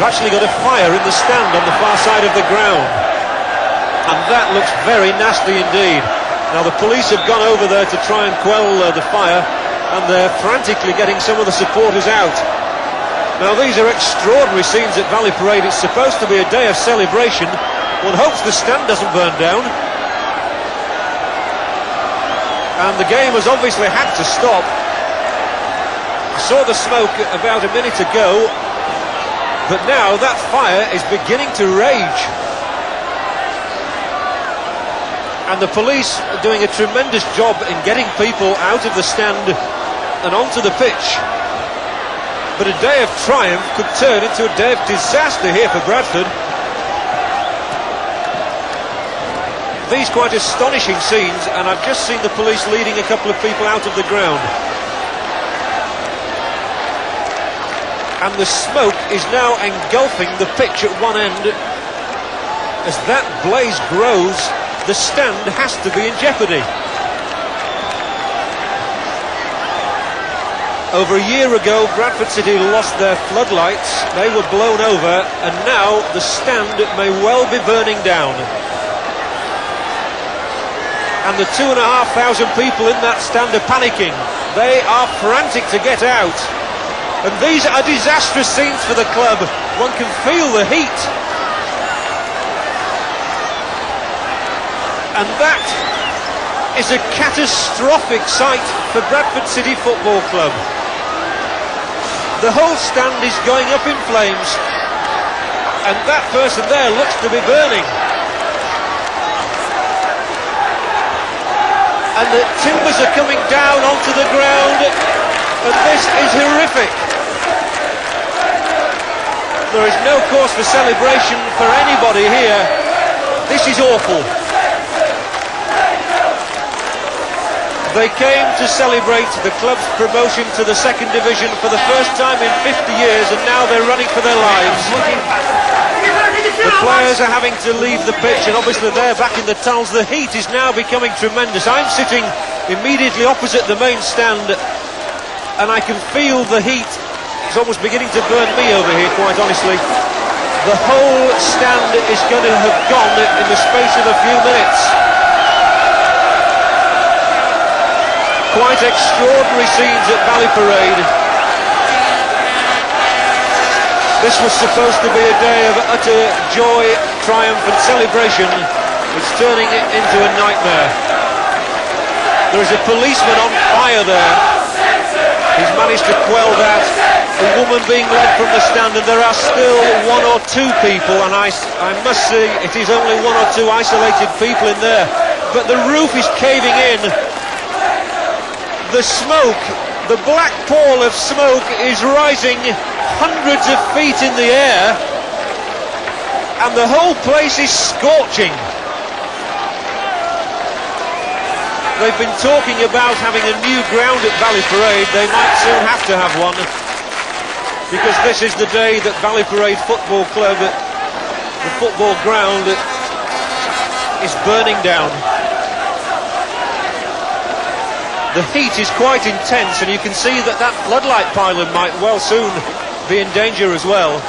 we've actually got a fire in the stand on the far side of the ground. And that looks very nasty indeed. Now the police have gone over there to try and quell the fire, and they're frantically getting some of the supporters out. Now these are extraordinary scenes at Valley Parade. It's supposed to be a day of celebration. One hopes the stand doesn't burn down. And the game has obviously had to stop. I saw the smoke about a minute ago, but now that fire is beginning to rage. And the police are doing a tremendous job in getting people out of the stand and onto the pitch. But a day of triumph could turn into a day of disaster here for Bradford. These quite astonishing scenes, and I've just seen the police leading a couple of people out of the ground. And the smoke is now engulfing the pitch at one end. As that blaze grows, the stand has to be in jeopardy. Over a year ago, Bradford City lost their floodlights. They were blown over, and now the stand may well be burning down. And the 2,500 people in that stand are panicking. They are frantic to get out. And these are disastrous scenes for the club. One can feel the heat. And that is a catastrophic sight for Bradford City Football Club. The whole stand is going up in flames, and that person there looks to be burning. And the timbers are coming down onto the ground, and this is horrific. There is no cause for celebration for anybody here. This is awful. They came to celebrate the club's promotion to the second division for the first time in 50 years, and now they're running for their lives. The players are having to leave the pitch, and obviously they're back in the tunnels. The heat is now becoming tremendous. I'm sitting immediately opposite the main stand, and I can feel the heat. It's almost beginning to burn me over here, quite honestly. The whole stand is going to have gone in the space of a few minutes. Quite extraordinary scenes at Valley Parade. This was supposed to be a day of utter joy, triumph and celebration. It's turning it into a nightmare. There is a policeman on fire there. He's managed to quell that. A woman being led from the stand, and there are still one or two people, and I must say it is only one or two isolated people in there. But the roof is caving in. The smoke, the black pall of smoke is rising hundreds of feet in the air, and the whole place is scorching. They've been talking about having a new ground at Valley Parade. They might soon have to have one, because this is the day that Valley Parade Football Club, the football ground, is burning down. The heat is quite intense, and you can see that that floodlight pylon might well soon be in danger as well.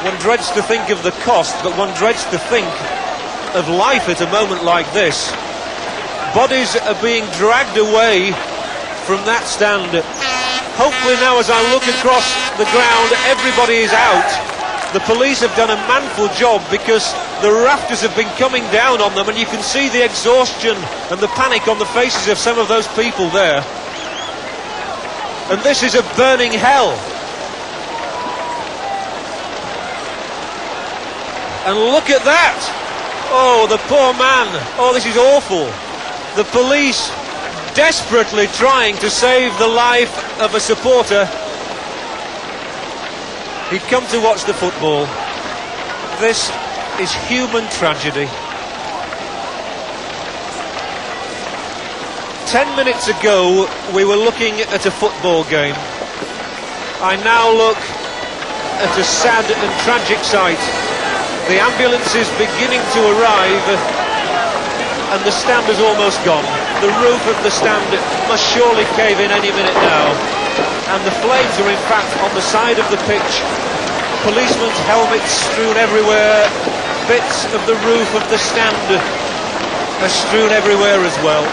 One dreads to think of the cost, but one dreads to think of life at a moment like this. Bodies are being dragged away from that stand. Hopefully now, as I look across the ground, everybody is out. The police have done a manful job, because the rafters have been coming down on them, and you can see the exhaustion and the panic on the faces of some of those people there. And this is a burning hell. And look at that! Oh, the poor man. Oh, this is awful. The police desperately trying to save the life of a supporter. He'd come to watch the football. This is human tragedy. 10 minutes ago, we were looking at a football game. I now look at a sad and tragic sight. The ambulance is beginning to arrive, and the stand is almost gone. The roof of the stand must surely cave in any minute now. And the flames are in fact on the side of the pitch, Policemen's helmets strewn everywhere. Bits of the roof of the stand are strewn everywhere as well.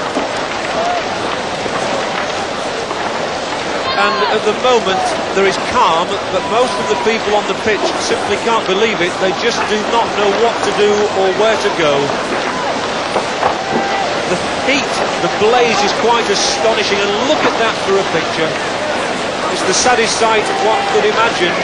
And at the moment there is calm, but most of the people on the pitch simply can't believe it. They just do not know what to do or where to go. The heat, the blaze is quite astonishing, and look at that for a picture. It's the saddest sight one could imagine.